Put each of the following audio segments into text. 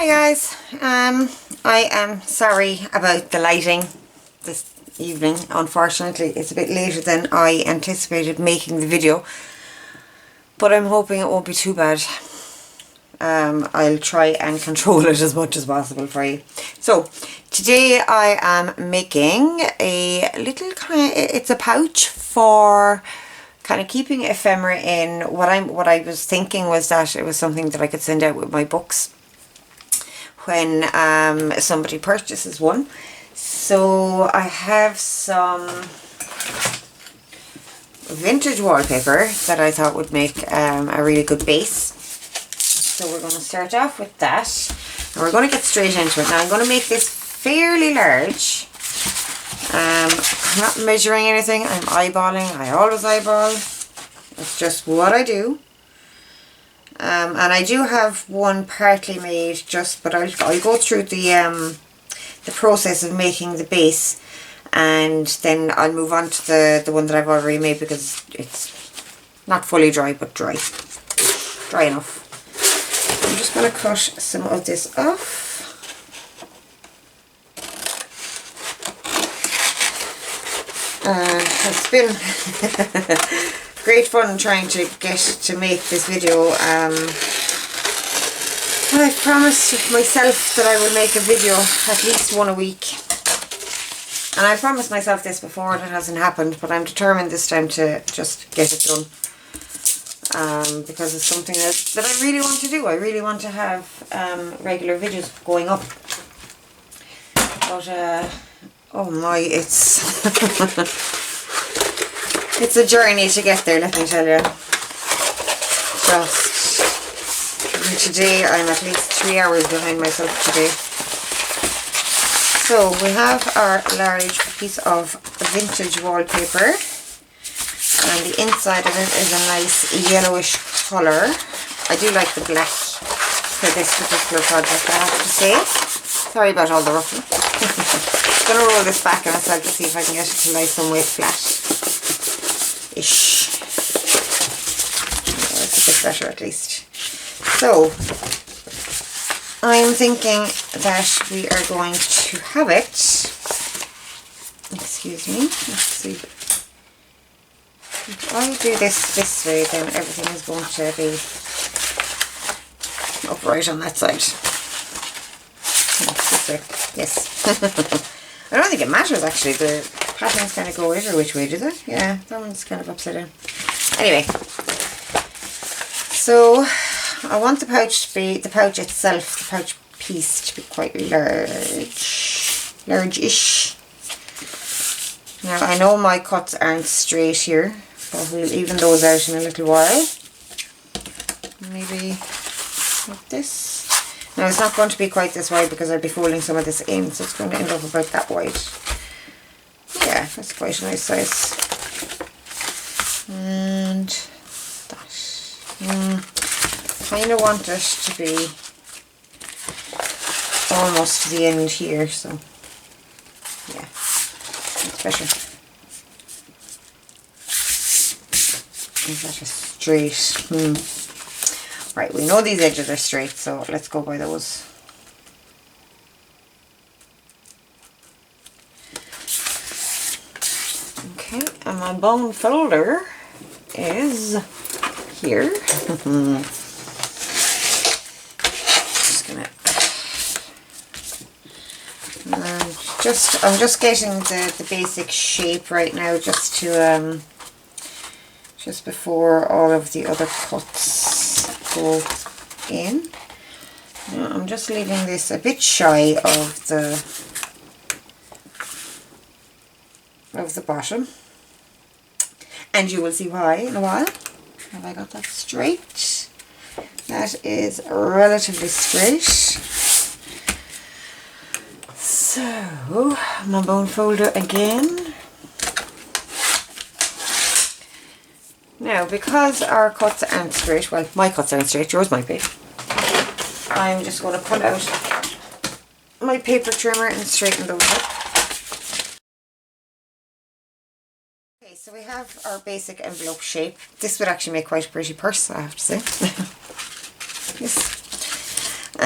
Hi guys, I am sorry about the lighting this evening. Unfortunately, it's a bit later than I anticipated making the video, but I'm hoping it won't be too bad. I'll try and control it as much as possible for you. So today I am making a little it's a pouch for kind of keeping ephemera in. What I was thinking was that it was something that I could send out with my books when somebody purchases one. So I have some vintage wallpaper that I thought would make a really good base. So we're going to start off with that, and we're going to get straight into it. Now I'm going to make this fairly large. I'm not measuring anything, I'm eyeballing. I always eyeball. It's just what I do. And I do have one partly made, but I'll go through the process of making the base, and then I'll move on to the one that I've already made, because it's not fully dry, but dry enough. I'm just going to cut some of this off. It's been great fun trying to get to make this video. I promised myself that I will make a video at least one a week, and I promised myself this before and it hasn't happened, but I'm determined this time to just get it done, because it's something that I really want to do. I really want to have regular videos going up, but oh my, it's it's a journey to get there, let me tell you. Today I'm at least 3 hours behind myself today. So we have our large piece of vintage wallpaper, and the inside of it is a nice yellowish colour. I do like the black for this particular project, I have to say. Sorry about all the ruffling. I'm going to roll this back on itself to see if I can get it to lie some way flat-ish. That's a bit better at least. So, I'm thinking that we are going to have it, excuse me, let's see, if I do this way, then everything is going to be upright on that side. This way, yes. I don't think it matters actually, the patterns kind of go either which way, do they? Yeah, that one's kind of upside down. Anyway, so I want the pouch to be, the pouch itself, the pouch piece to be quite large-ish. Now I know my cuts aren't straight here, but we'll even those out in a little while. Maybe like this. Now it's not going to be quite this wide because I'll be folding some of this in, so it's going to end up about that wide. Yeah, that's quite a nice size. And that. Kind of want it to be almost to the end here, so yeah, that's better. Is that a straight? Right, we know these edges are straight, so let's go by those. Okay, and my bone folder is here. I'm just getting the basic shape right now, just to just before all of the other cuts go in. Now I'm just leaving this a bit shy of the bottom, and you will see why in a while. Have I got that straight? That is relatively straight. So, my bone folder again. Now, because our cuts aren't straight, well, my cuts aren't straight, yours might be, I'm just going to pull out my paper trimmer and straighten those up. Okay, so we have our basic envelope shape. This would actually make quite a pretty purse, I have to say. Yes.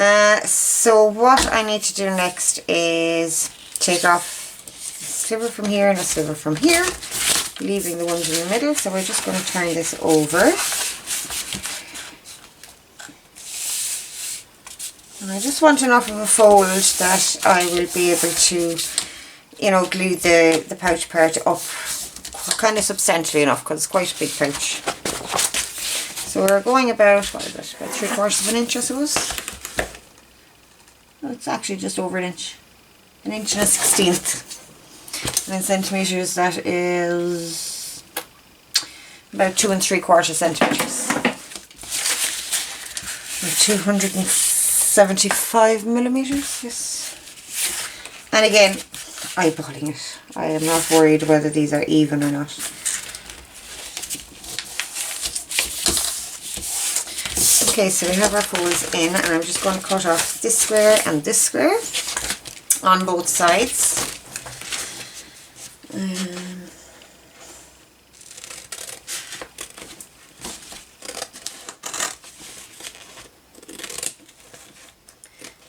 So what I need to do next is take off a sliver from here and a sliver from here, leaving the ones in the middle. So we're just going to turn this over. And I just want enough of a fold that I will be able to, you know, glue the pouch part up kind of substantially enough, because it's quite a big pouch. So we're going about, what is it, about 3/4 of an inch, I suppose. Well, it's actually just over an inch. 1/16. And in centimetres, that is about 2 3/4 centimetres. 275 millimetres, yes. And again, eyeballing it. I am not worried whether these are even or not. Okay, so we have our folds in, and I'm just going to cut off this square and this square on both sides.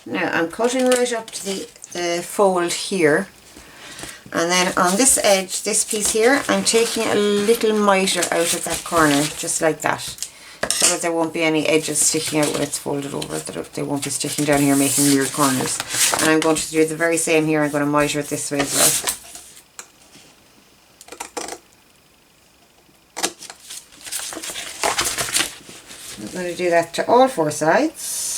Now I'm cutting right up to the fold here, and then on this edge, this piece here, I'm taking a little miter out of that corner, just like that, so that there won't be any edges sticking out when it's folded over, that they won't be sticking down here making weird corners. And I'm going to do the very same here. I'm going to miter it this way as well. I'm going to do that to all 4 sides.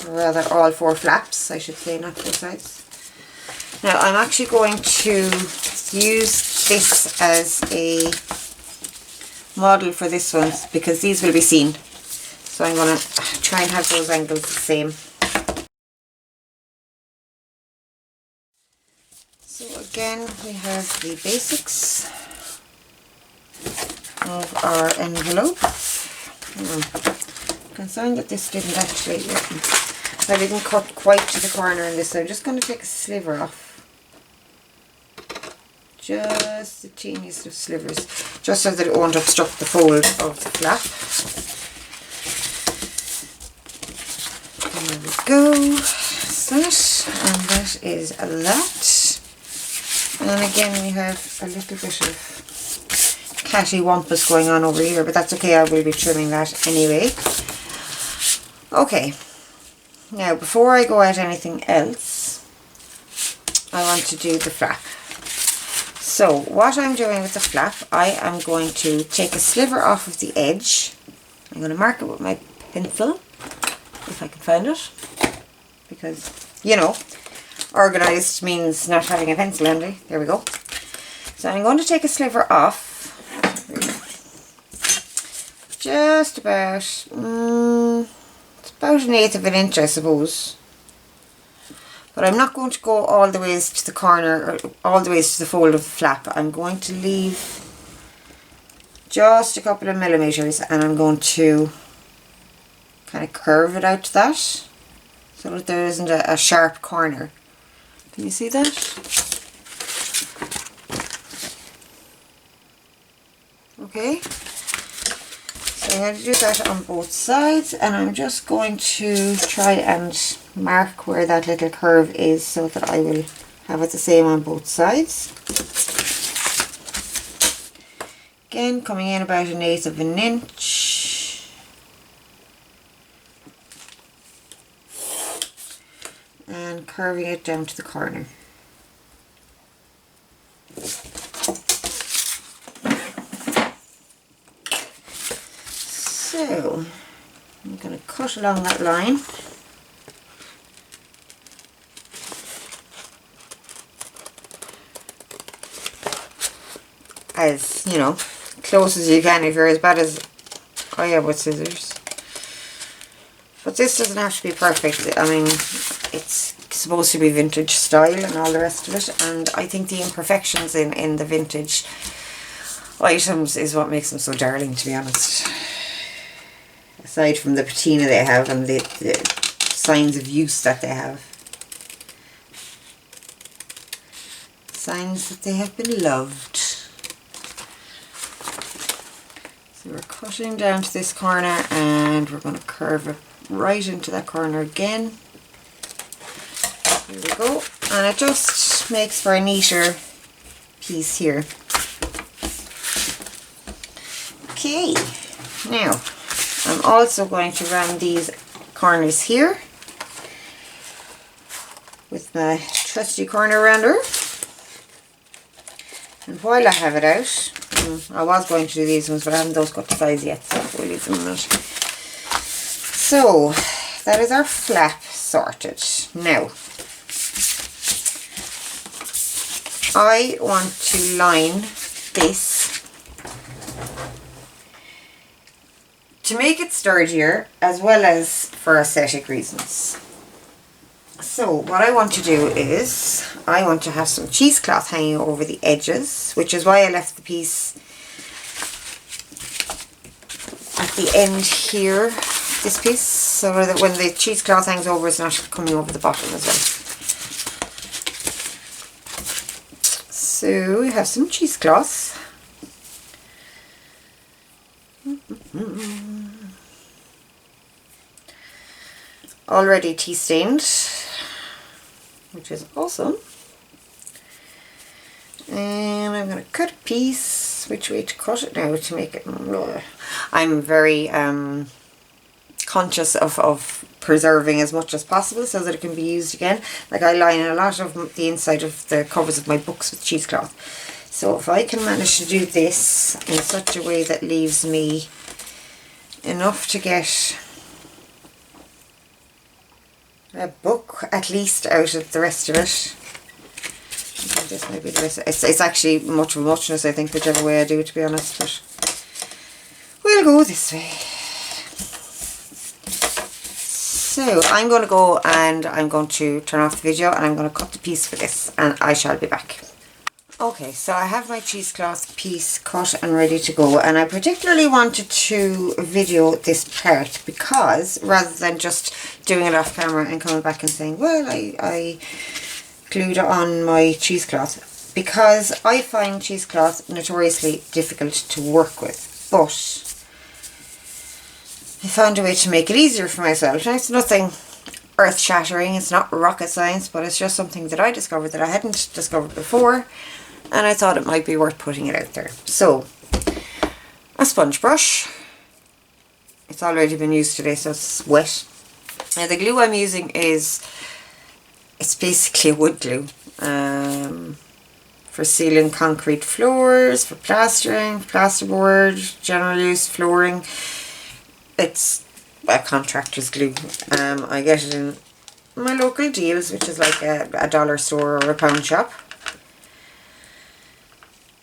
Or rather all 4 flaps, I should say, not 4 sides. Now I'm actually going to use this as a model for this one, because these will be seen. So I'm going to try and have those angles the same. So again, we have the basics of our envelope. I'm concerned that this didn't actually, I didn't cut quite to the corner in this, so I'm just going to take a sliver off. Just the teeniest of slivers, just so that it won't obstruct the fold of the flap. There we go. That's that, and that is that. And again, we have a little bit of cattywampus going on over here, but that's okay, I will be trimming that anyway. Okay, now before I go at anything else, I want to do the flap. So what I'm doing with the flap, I am going to take a sliver off of the edge. I'm going to mark it with my pencil, if I can find it, because, you know, organised means not having a pencil handy. There we go. So I'm going to take a sliver off, just about, it's about 1/8 of an inch, I suppose. But I'm not going to go all the ways to the corner, or all the ways to the fold of the flap. I'm going to leave just a couple of millimetres, and I'm going to kind of curve it out to that, so that there isn't a sharp corner. Can you see that? Okay. So I'm going to do that on both sides, and I'm just going to try and mark where that little curve is, so that I will have it the same on both sides. Again, coming in about 1/8 of an inch. And curving it down to the corner. So, I'm going to cut along that line. As, you know, close as you can if you're as bad as I am with scissors. But this doesn't have to be perfect. I mean, it's supposed to be vintage style and all the rest of it, and I think the imperfections in the vintage items is what makes them so darling, to be honest. Aside from the patina they have and the signs of use that they have. Signs that they have been loved. So we're cutting down to this corner and we're going to curve it right into that corner again. There we go. And it just makes for a neater piece here. Okay, now I'm also going to round these corners here with my trusty corner rounder. And while I have it out, I was going to do these ones, but I haven't those cut to size yet, so we'll leave them a minute. So that is our flap sorted. Now I want to line this to make it sturdier as well as for aesthetic reasons. So what I want to do is I want to have some cheesecloth hanging over the edges, which is why I left the piece at the end here, this piece, so that when the cheesecloth hangs over it's not coming over the bottom as well. So we have some cheesecloth. Already tea stained, which is awesome. And I'm going to cut a piece. Which way to cut it now to make it... I'm very conscious of preserving as much as possible so that it can be used again. Like I line a lot of the inside of the covers of my books with cheesecloth. So if I can manage to do this in such a way that leaves me enough to get a book at least out of the rest of it. This might be the rest. It's actually much of a muchness, I think, whichever way I do it, to be honest, but we'll go this way. So I'm going to go and I'm going to turn off the video and I'm going to cut the piece for this and I shall be back. Okay, so I have my cheesecloth piece cut and ready to go, and I particularly wanted to video this part because rather than just doing it off camera and coming back and saying, well, I glued on my cheesecloth, because I find cheesecloth notoriously difficult to work with, but I found a way to make it easier for myself. Now, it's nothing earth-shattering, it's not rocket science, but it's just something that I discovered that I hadn't discovered before, and I thought it might be worth putting it out there. So, a sponge brush. It's already been used today, so it's wet. Now the glue I'm using it's basically a wood glue for sealing concrete floors, for plastering, plasterboard, general use flooring. It's a contractor's glue. I get it in my local Deals, which is like a dollar store or a pound shop.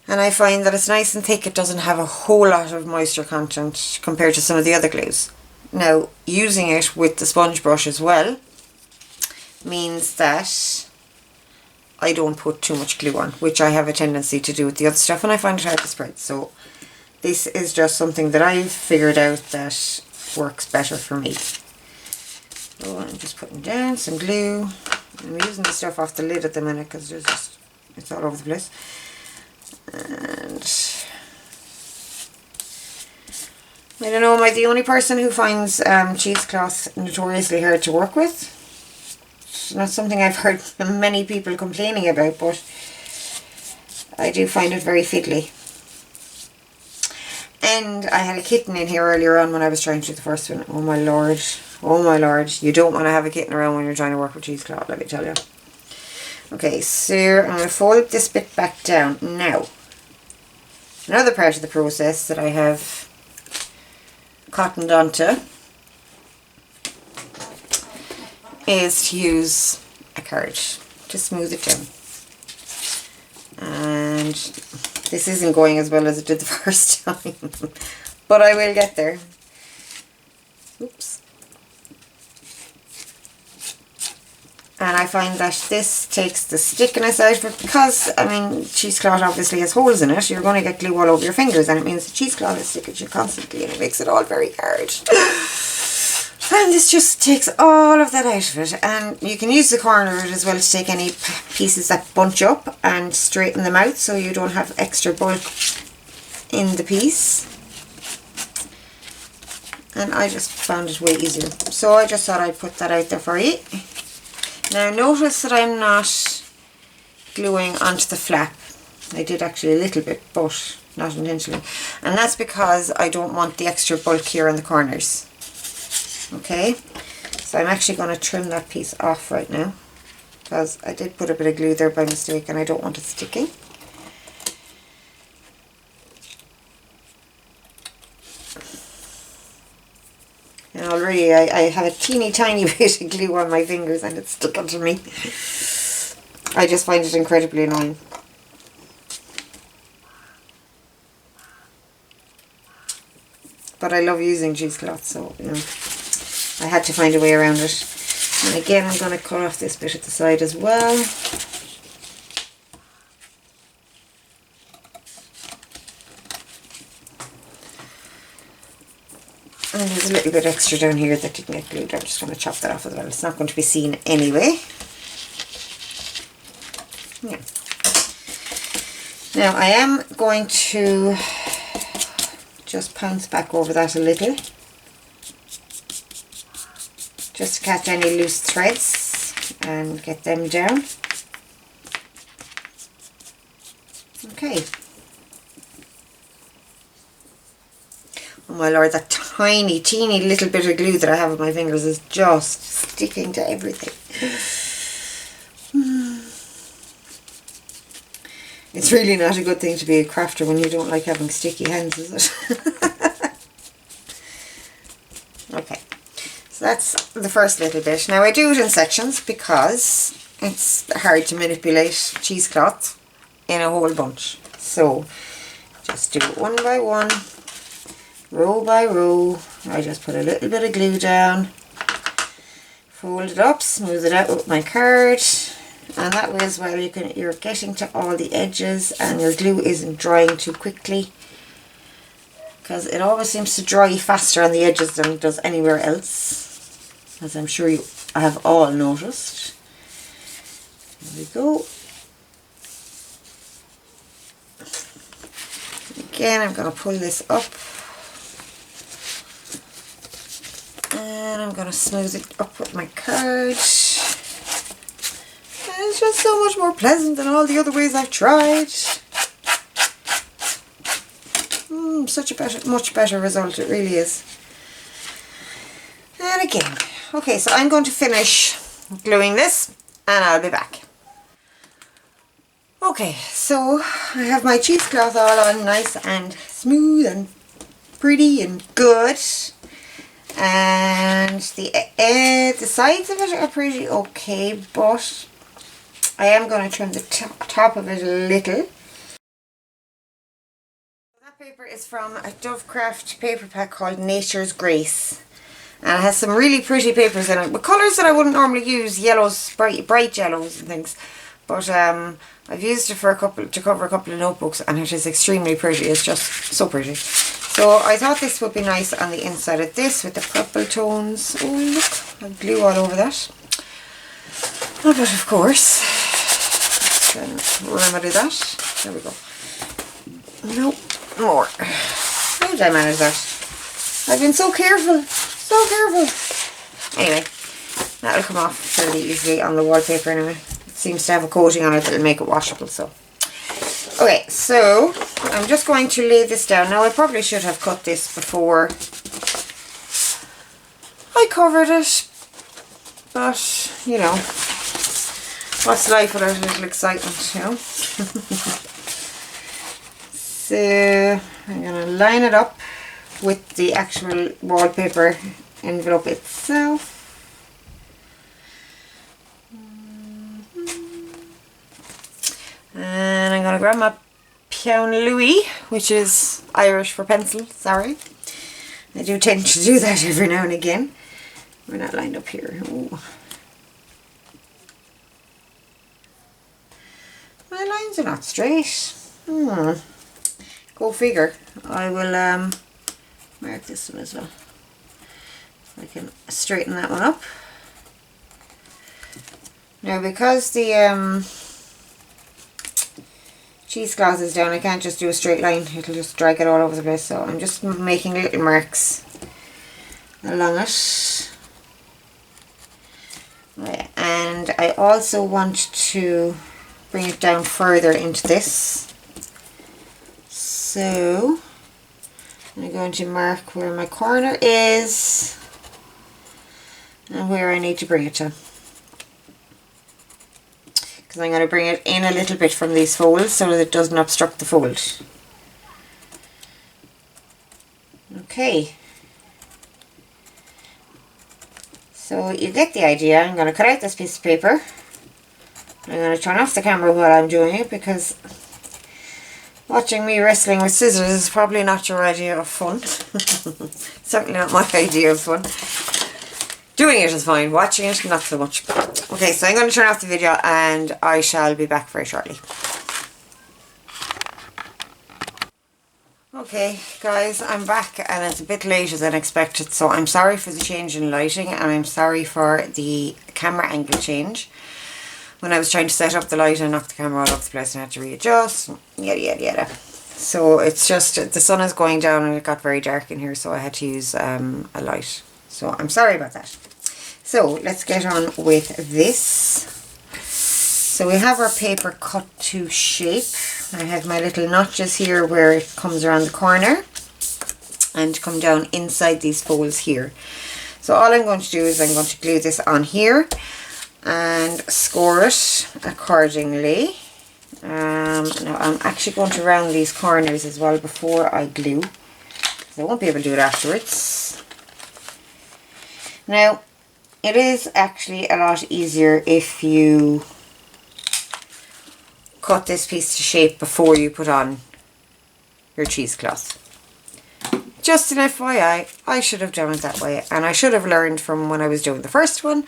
And I find that it's nice and thick. It doesn't have a whole lot of moisture content compared to some of the other glues. Now, using it with the sponge brush as well means that I don't put too much glue on, which I have a tendency to do with the other stuff, and I find it hard to spread. So this is just something that I've figured out that works better for me. So I'm just putting down some glue. I'm using the stuff off the lid at the minute because there's just, it's all over the place. And I don't know, am I the only person who finds cheesecloth notoriously hard to work with? It's not something I've heard many people complaining about, but I do find it very fiddly. And I had a kitten in here earlier on when I was trying to do the first one. Oh my lord, oh my lord, you don't want to have a kitten around when you're trying to work with cheesecloth, let me tell you. Okay, so I'm going to fold this bit back down. Now, another part of the process that I have cottoned onto is to use a card to smooth it down. And this isn't going as well as it did the first time, but I will get there. Oops. And I find that this takes the stickiness out of it because, I mean, cheesecloth obviously has holes in it. You're going to get glue all over your fingers, and it means the cheesecloth is sticking to you constantly, and it makes it all very hard. And this just takes all of that out of it. And you can use the corner of it as well to take any pieces that bunch up and straighten them out so you don't have extra bulk in the piece. and I just found it way easier. So I just thought I'd put that out there for you. Now notice that I'm not gluing onto the flap. I did actually a little bit, but not intentionally. And that's because I don't want the extra bulk here in the corners. Okay, so I'm actually going to trim that piece off right now, because I did put a bit of glue there by mistake and I don't want it sticking. And already I have a teeny tiny bit of glue on my fingers and it's sticking to me. I just find it incredibly annoying. But I love using cheesecloth, so you know, I had to find a way around it. And again, I'm going to cut off this bit at the side as well. And there's a little bit extra down here that didn't get glued. I'm just going to chop that off as well. It's not going to be seen anyway. Yeah. Now I am going to just pounce back over that a little, just to catch any loose threads and get them down. Okay. Oh my lord, that tiny, teeny little bit of glue that I have on my fingers is just sticking to everything. It's really not a good thing to be a crafter when you don't like having sticky hands, is it? Okay, so that's the first little bit. Now I do it in sections because it's hard to manipulate cheesecloth in a whole bunch. So just do it one by one, row by row. I just put a little bit of glue down, fold it up, smooth it out with my card. And that way as well you're getting to all the edges and your glue isn't drying too quickly, because it always seems to dry faster on the edges than it does anywhere else, as I'm sure you have all noticed. There we go. Again, I'm going to pull this up and I'm going to smooth it up with my card. It's just so much more pleasant than all the other ways I've tried. Such a much better result, it really is. And again, okay, so I'm going to finish gluing this and I'll be back. Okay, so I have my cheesecloth all on nice and smooth and pretty and good. And the sides of it are pretty okay, but I am going to trim the top of it a little. That paper is from a Dovecraft paper pack called Nature's Grace. And it has some really pretty papers in it, with colours that I wouldn't normally use, yellows, bright yellows and things. But I've used it for to cover a couple of notebooks, and it is extremely pretty. It's just so pretty. So I thought this would be nice on the inside of this with the purple tones. Oh look, I've glue all over that. Oh, but of course, remedy that. There we go. Nope, more. How did I manage that? I've been so careful, so careful. Anyway, that'll come off fairly easily on the wallpaper anyway. It seems to have a coating on it that'll make it washable, so. Okay, so I'm just going to lay this down. Now I probably should have cut this before I covered it, but you know, what's life without a little excitement, you know? So I'm going to line it up with the actual wallpaper envelope itself. And I'm going to grab my Pion Louis, which is Irish for pencil, sorry. I do tend to do that every now and again. We're not lined up here. Ooh. My lines are not straight. Go figure. I will mark this one as well. I can straighten that one up. Now because the cheesecloth is down, I can't just do a straight line. It'll just drag it all over the place. So I'm just making little marks along it. Right, and I also want to bring it down further into this. So I'm going to mark where my corner is and where I need to bring it to. Because I'm going to bring it in a little bit from these folds so that it doesn't obstruct the fold. Okay. So you get the idea. I'm going to cut out this piece of paper. I'm going to turn off the camera while I'm doing it because watching me wrestling with scissors is probably not your idea of fun. Certainly not my idea of fun. Doing it is fine, watching it not so much. Okay, so I'm going to turn off the video and I shall be back very shortly. Okay guys, I'm back and it's a bit later than expected, so I'm sorry for the change in lighting and I'm sorry for the camera angle change. When I was trying to set up the light, I knocked the camera all over the place and I had to readjust, yada yada yada. So it's just, the sun is going down and it got very dark in here, so I had to use a light. So I'm sorry about that. So let's get on with this. So we have our paper cut to shape. I have my little notches here where it comes around the corner and come down inside these folds here. So all I'm going to do is I'm going to glue this on here and score it accordingly. Now I'm actually going to round these corners as well before I glue, so I won't be able to do it afterwards. Now it is actually a lot easier if you cut this piece to shape before you put on your cheesecloth. Just an FYI, I should have done it that way and I should have learned from when I was doing the first one.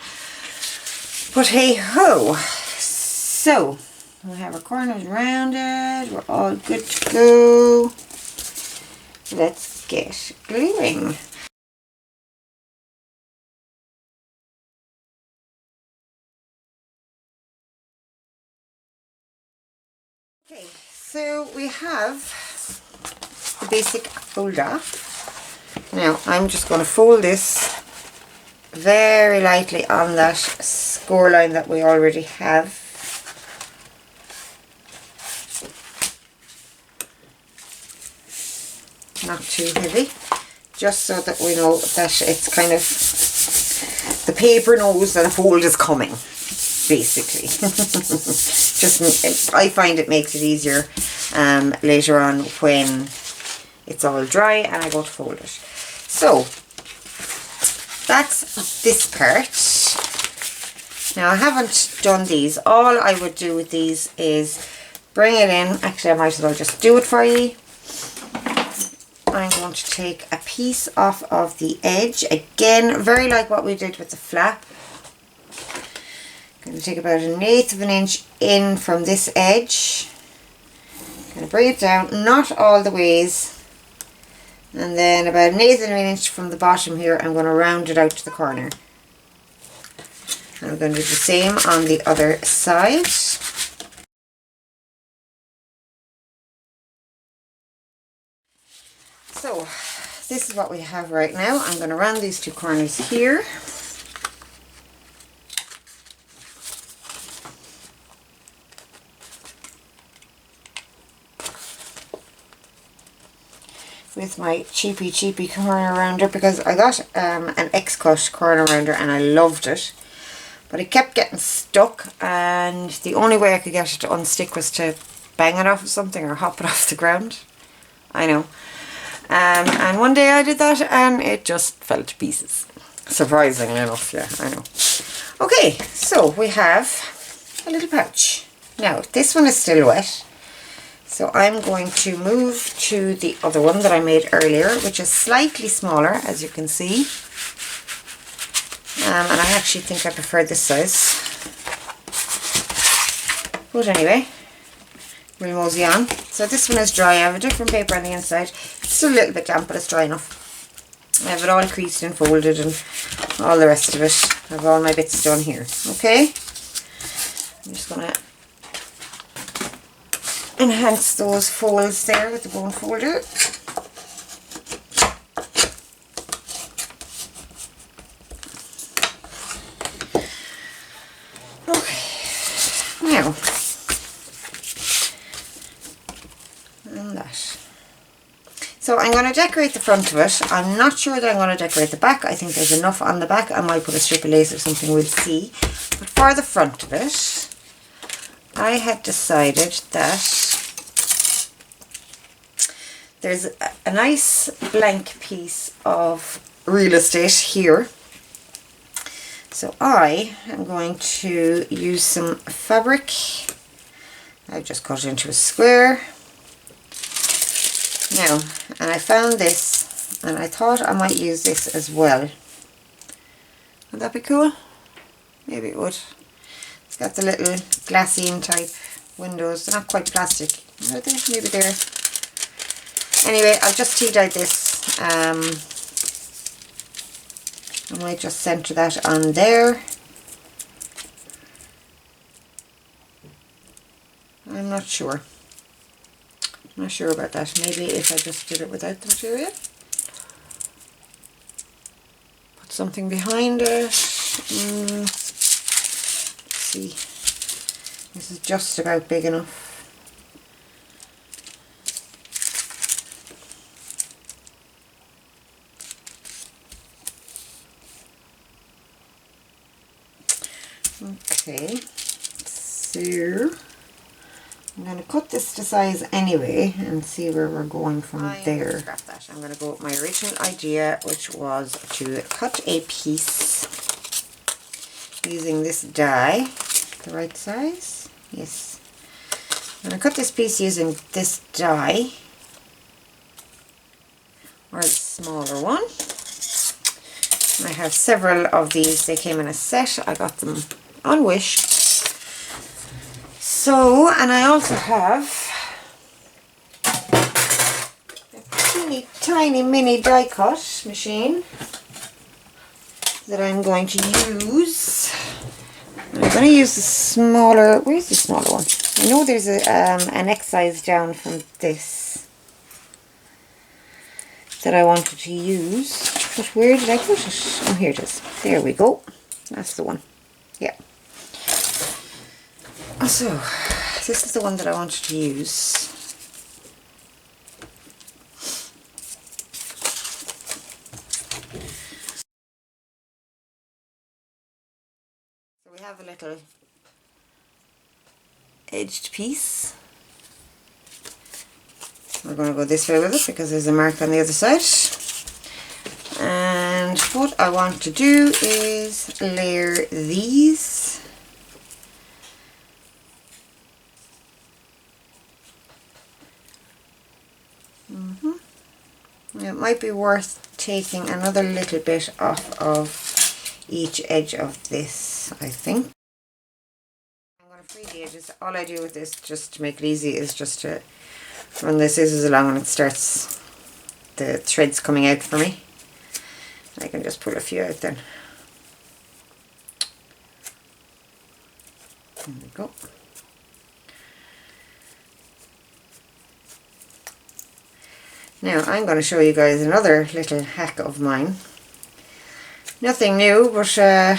But hey ho! So we have our corners rounded, we're all good to go. Let's get gluing. Okay, so we have the basic fold off. Now I'm just going to fold this very lightly on that score line that we already have. Not too heavy, just so that we know that it's kind of, the paper knows that a fold is coming, basically. Just, I find it makes it easier later on when it's all dry and I go to fold it. So that's this part. Now I haven't done these. All I would do with these is bring it in. Actually, I might as well just do it for you. I'm going to take a piece off of the edge. Again, very like what we did with the flap. I'm going to take about 1/8 of an inch in from this edge. I'm going to bring it down, not all the ways. And then about 1/8 of an inch from the bottom here, I'm going to round it out to the corner. And I'm going to do the same on the other side. So this is what we have right now. I'm going to round these two corners here. With my cheapy corner rounder, because I got an X-cut corner rounder and I loved it, but it kept getting stuck and the only way I could get it to unstick was to bang it off of something or hop it off the ground. I know. And one day I did that and it just fell to pieces. Surprisingly enough, yeah, I know. Okay, so we have a little pouch. Now this one is still wet. So I'm going to move to the other one that I made earlier, which is slightly smaller, as you can see. And I actually think I prefer this size. But anyway, we'll mosey on. So this one is dry. I have a different paper on the inside. It's still a little bit damp, but it's dry enough. I have it all creased and folded and all the rest of it. I have all my bits done here. Okay? I'm just going to enhance those folds there with the bone folder. So I'm going to decorate the front of it. I'm not sure that I'm going to decorate the back. I think there's enough on the back. I might put a strip of lace or something, we'll see. But for the front of it, I had decided that there's a nice blank piece of real estate here. So I am going to use some fabric. I've just cut it into a square. Now, and I found this and I thought I might use this as well. Would that be cool? Maybe it would. It's got the little glassine type windows. They're not quite plastic, are they? Maybe they're... Anyway, I'll just tea dyed this. I might just centre that on there. I'm not sure. I'm not sure about that. Maybe if I just did it without the material. Put something behind it. Let's see. This is just about big enough. Okay, so I'm going to cut this to size anyway and see where we're going from there. Scrap that. I'm going to go with my original idea, which was to cut a piece using this die. The right size? Yes. I'm going to cut this piece using this die, or the smaller one. I have several of these. They came in a set. I got them on Wish. So, and I also have a teeny tiny mini die cut machine that I'm going to use. I'm going to use the smaller, where's the smaller one? I know there's a, an X size down from this that I wanted to use, but where did I put it? Oh, here it is. There we go. That's the one. Yeah. So, this is the one that I wanted to use. So we have a little edged piece. We're going to go this way with it because there's a mark on the other side. And what I want to do is layer these. It might be worth taking another little bit off of each edge of this, I think. I'm going to free the edges. All I do with this, just to make it easy, is just to run the scissors along and it starts the threads coming out for me. I can just pull a few out then. There we go. Now I'm going to show you guys another little hack of mine. Nothing new, but I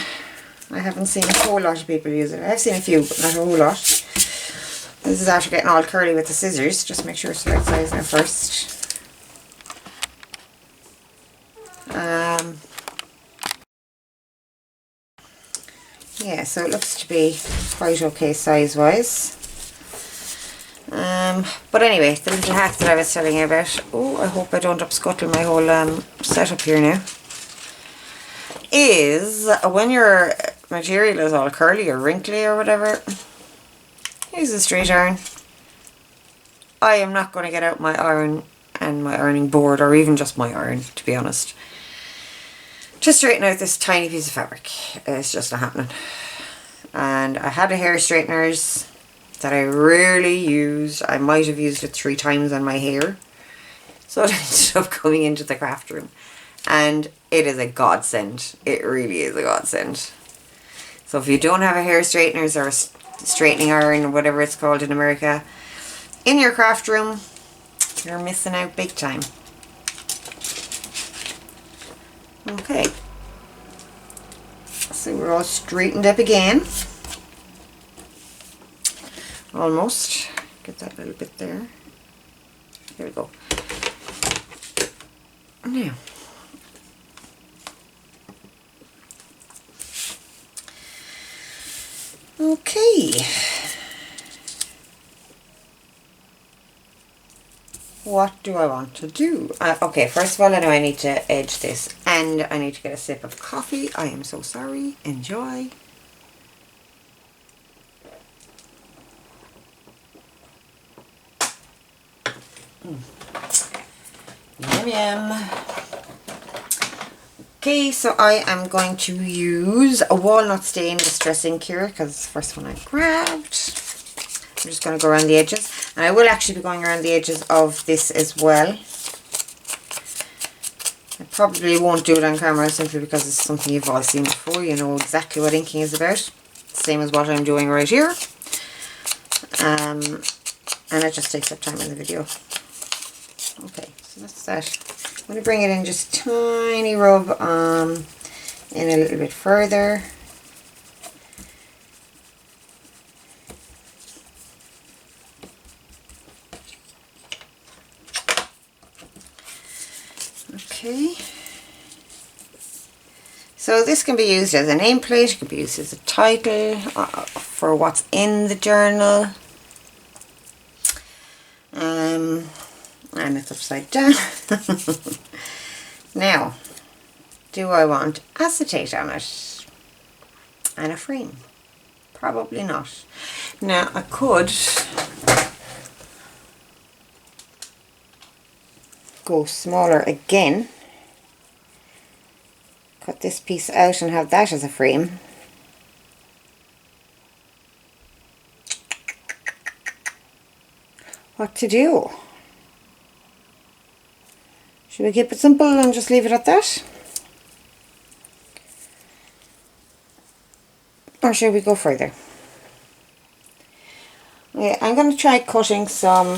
haven't seen a whole lot of people use it. I've seen a few, but not a whole lot. This is after getting all curly with the scissors. Just make sure it's the right size now first. Yeah, so it looks to be quite okay size-wise. But anyway, the little hack that I was telling you about, oh, I hope I don't upscuttle my whole setup here now, is when your material is all curly or wrinkly or whatever, use a straight iron. I am not going to get out my iron and my ironing board, or even just my iron, to be honest, to straighten out this tiny piece of fabric. It's just not happening. And I had a hair straighteners that I rarely used. I might have used it 3 times on my hair, so it ended up coming into the craft room, and it is a godsend. It really is a godsend. So if you don't have a hair straighteners or a straightening iron or whatever it's called in America in your craft room, you're missing out big time. Okay, so we're all straightened up again. Almost. Get that little bit there. There we go. Now, okay. What do I want to do? Okay, first of all, I know I need to edge this, and I need to get a sip of coffee. I am so sorry. Enjoy. Yum yum. Okay, so I am going to use a walnut stain distress ink here because it's the first one I grabbed. I'm just going to go around the edges, and I will actually be going around the edges of this as well. I probably won't do it on camera simply because it's something you've all seen before. You know exactly what inking is about. Same as what I'm doing right here. And it just takes up time in the video. Okay, so that's that. I'm going to bring it in just tiny rub in a little bit further. Okay. So this can be used as a nameplate, it can be used as a title for what's in the journal. And it's upside down. Now, do I want acetate on it? And a frame? Probably not. Now, I could go smaller again. Cut this piece out and have that as a frame. What to do? Should we keep it simple and just leave it at that? Or should we go further? Okay, I'm going to try cutting some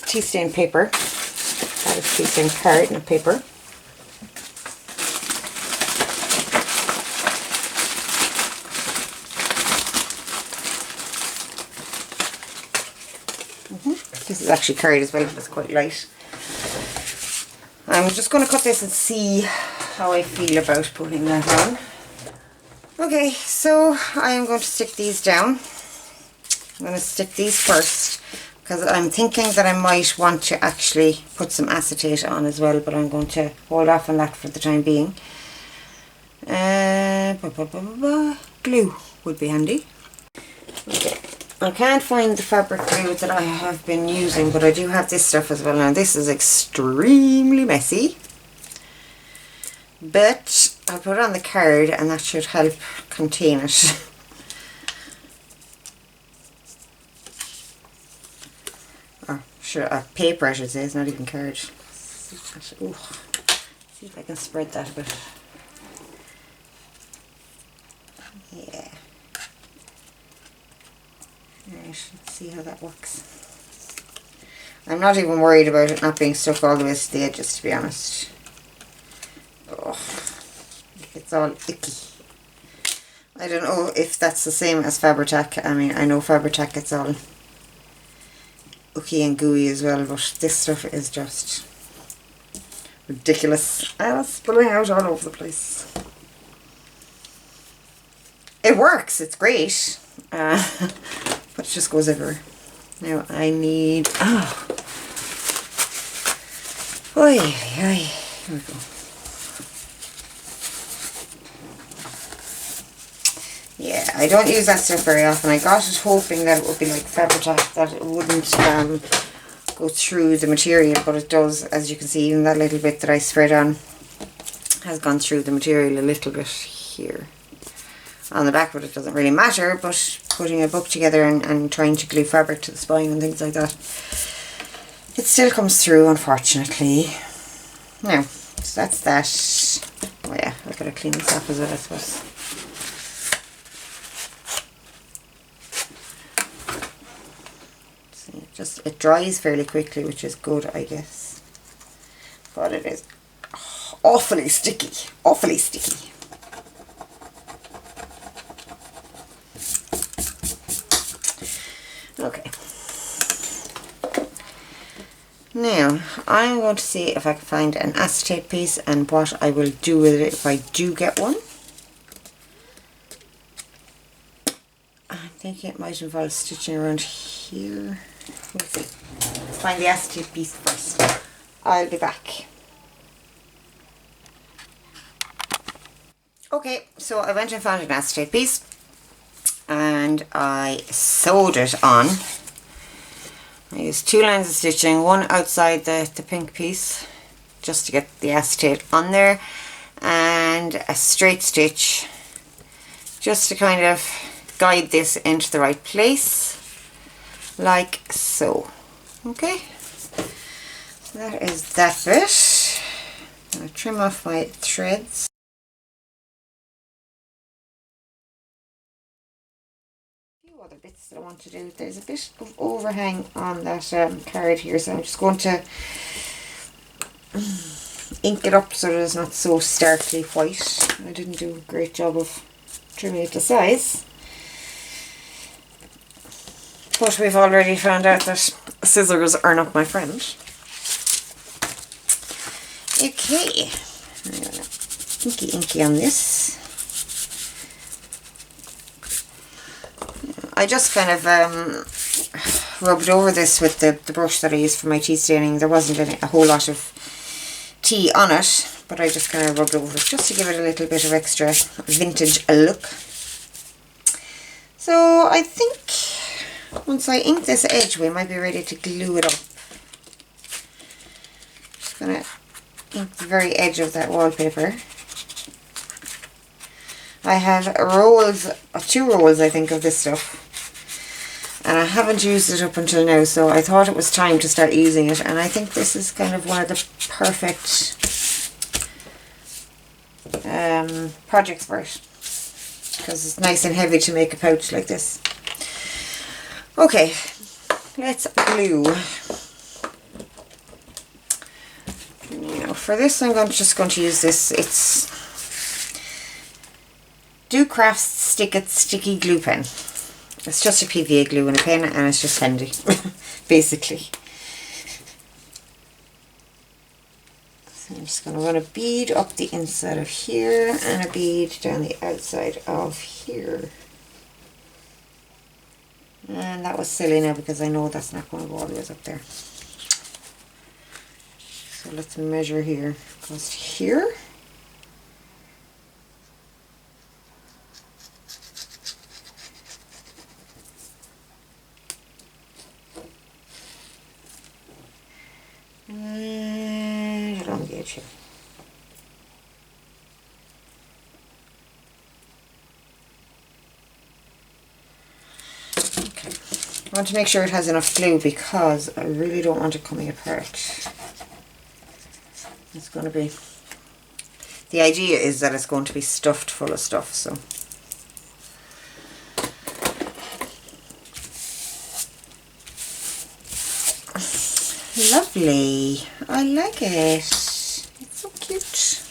tea stain paper. That is tea stain card, not paper. This is actually card as well, but it's quite light. I'm just going to cut this and see how I feel about putting that on. Okay, so I am going to stick these down. I'm going to stick these first because I'm thinking that I might want to actually put some acetate on as well, but I'm going to hold off on that for the time being. Glue would be handy. Okay. I can't find the fabric glue that I have been using, but I do have this stuff as well. Now this is extremely messy, but I'll put it on the card and that should help contain it. Or sure, paper I should say, it's not even card. Ooh. See if I can spread that a bit. Yeah. Alright, let's see how that works. I'm not even worried about it not being stuck all the way to the edges, to be honest. Oh, it's all icky. I don't know if that's the same as Fabri-Tac. I mean, I know Fabri-Tac gets all icky and gooey as well, but this stuff is just ridiculous. And it's spilling out all over the place. It works, it's great. But it just goes everywhere. Now I need, oy, oy, here we go. Yeah, I don't use that stuff very often. I got it hoping that it would be like Fabri-Tac, that it wouldn't go through the material, but it does. As you can see, even that little bit that I spread on has gone through the material a little bit here. On the back, but it doesn't really matter, but putting a book together and trying to glue fabric to the spine and things like that, it still comes through, unfortunately. Now, so that's that. Oh yeah, I've got to clean this off as well, I suppose. See, it dries fairly quickly, which is good, I guess. But it is awfully sticky, awfully sticky. Okay. Now, I'm going to see if I can find an acetate piece and what I will do with it if I do get one. I'm thinking it might involve stitching around here. Let's see. Let's find the acetate piece first. I'll be back. Okay, so I went and found an acetate piece and I sewed it on. I used 2 lines of stitching, one outside the pink piece just to get the acetate on there, and a straight stitch just to kind of guide this into the right place, like so. Okay, so that is that bit. I'm going to trim off my threads. Other bits that I want to do. There's a bit of overhang on that card here, so I'm just going to ink it up so that it's not so starkly white. I didn't do a great job of trimming it to size, but we've already found out that scissors are not my friend. Okay, I'm gonna inky on this. I just kind of rubbed over this with the brush that I used for my tea staining. There wasn't a whole lot of tea on it, but I just kind of rubbed over it just to give it a little bit of extra vintage look. So I think once I ink this edge, we might be ready to glue it up. Just going to ink the very edge of that wallpaper. I have rolls, 2 rolls I think of this stuff, and I haven't used it up until now, so I thought it was time to start using it, and I think this is kind of one of the perfect projects for it, because it's nice and heavy to make a pouch like this. Okay, let's glue. Now for this I'm just going to use this, it's Do Crafts Stick It Sticky Glue Pen. It's just a PVA glue and a pen, and it's just handy, basically. So I'm just going to run a bead up the inside of here and a bead down the outside of here. And that was silly now because I know that's not going to go all the way up there. So let's measure here. It goes to here. And along the edge here. Okay, I want to make sure it has enough glue because I really don't want it coming apart. It's going to be, the idea is that it's going to be stuffed full of stuff, so. Lovely. I like it. It's so cute.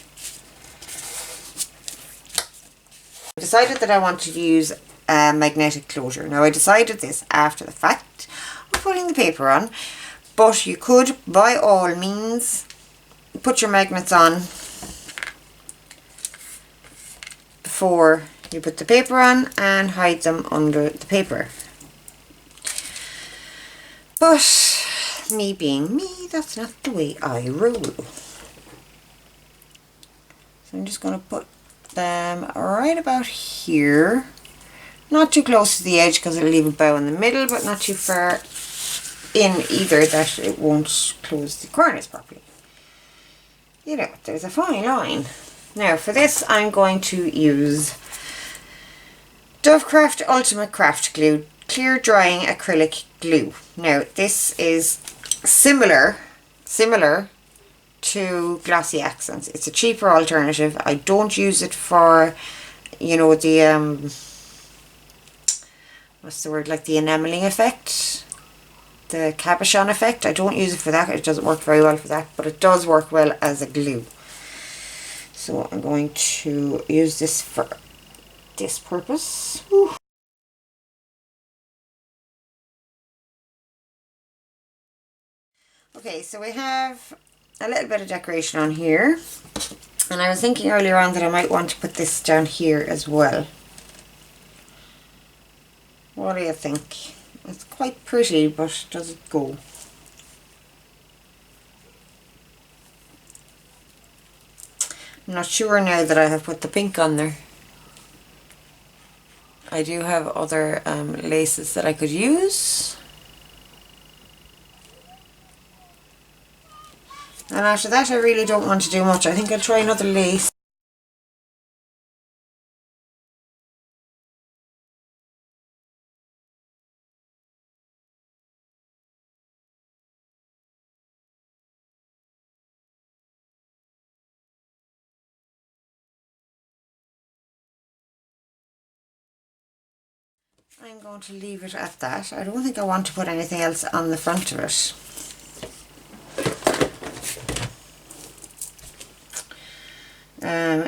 I decided that I wanted to use a magnetic closure. Now I decided this after the fact of putting the paper on, but you could by all means put your magnets on before you put the paper on and hide them under the paper. But me being me, that's not the way I roll. So I'm just going to put them right about here. Not too close to the edge because it'll leave a bow in the middle, but not too far in either that it won't close the corners properly. You know, there's a fine line. Now for this I'm going to use Dovecraft Ultimate Craft Glue Clear Drying Acrylic Glue. Now this is similar to Glossy Accents. It's a cheaper alternative. I don't use it for, you know, the what's the word, like the enameling effect, the cabochon effect. I don't use it for that. It doesn't work very well for that, but it does work well as a glue. So I'm going to use this for this purpose. Whew. Okay, so we have a little bit of decoration on here. And I was thinking earlier on that I might want to put this down here as well. What do you think? It's quite pretty, but does it go? I'm not sure now that I have put the pink on there. I do have other laces that I could use. And after that I really don't want to do much. I think I'll try another lace. I'm going to leave it at that. I don't think I want to put anything else on the front of it.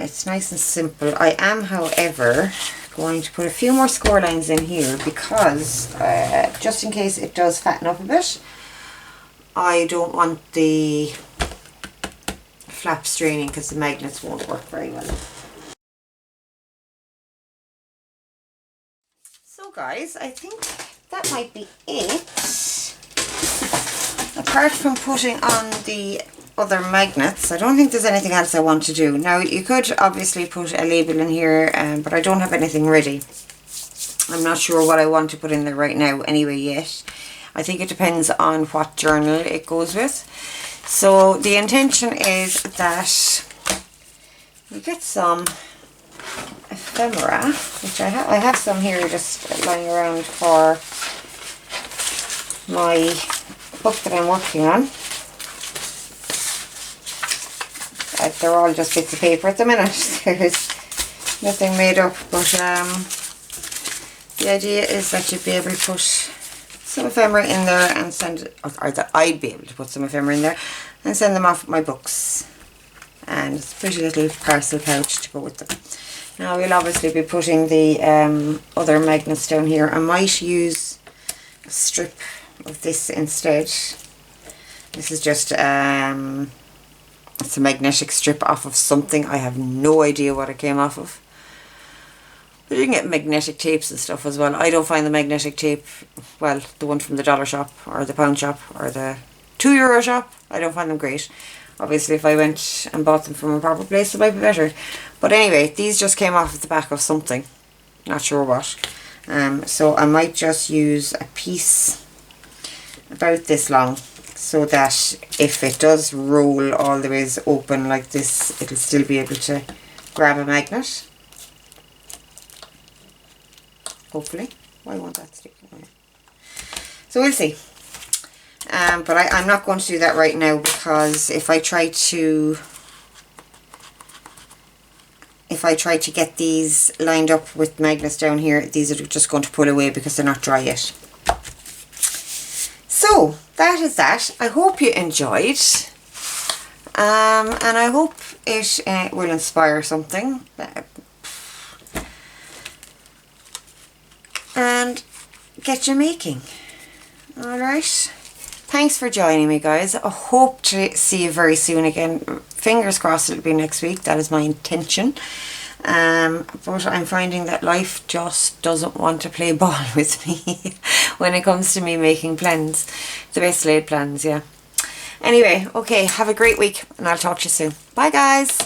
It's nice and simple. I am, however, going to put a few more score lines in here because just in case it does fatten up a bit, I don't want the flap straining because the magnets won't work very well. So guys, I think that might be it. Apart from putting on the other magnets, I don't think there's anything else I want to do. Now you could obviously put a label in here, but I don't have anything ready. I'm not sure what I want to put in there right now anyway yet. I think it depends on what journal it goes with. So the intention is that we get some ephemera, which I have some here just lying around for my book that I'm working on. They're all just bits of paper at the minute. There's nothing made up, but the idea is that you'd be able to put some ephemera in there and send, or that I'd be able to put some ephemera in there and send them off with my books. And it's a pretty little parcel pouch to go with them. Now we'll obviously be putting the other magnets down here. I might use a strip of this instead. This is just it's a magnetic strip off of something. I have no idea what it came off of. But you can get magnetic tapes and stuff as well. I don't find the magnetic tape, well, the one from the dollar shop or the pound shop or the €2 shop, I don't find them great. Obviously if I went and bought them from a proper place it might be better. But anyway, these just came off of the back of something. Not sure what. So I might just use a piece about this long, so that if it does roll all the ways open like this, it'll still be able to grab a magnet. Hopefully. Why won't that stick? So we'll see. But I'm not going to do that right now, because if I try to get these lined up with magnets down here, these are just going to pull away because they're not dry yet. So that is that. I hope you enjoyed, and I hope it will inspire something and get you making. Alright, thanks for joining me guys. I hope to see you very soon again. Fingers crossed it'll be next week. That is my intention. But I'm finding that life just doesn't want to play ball with me when it comes to me making plans. The best laid plans, yeah. Anyway, okay, have a great week and I'll talk to you soon. Bye guys.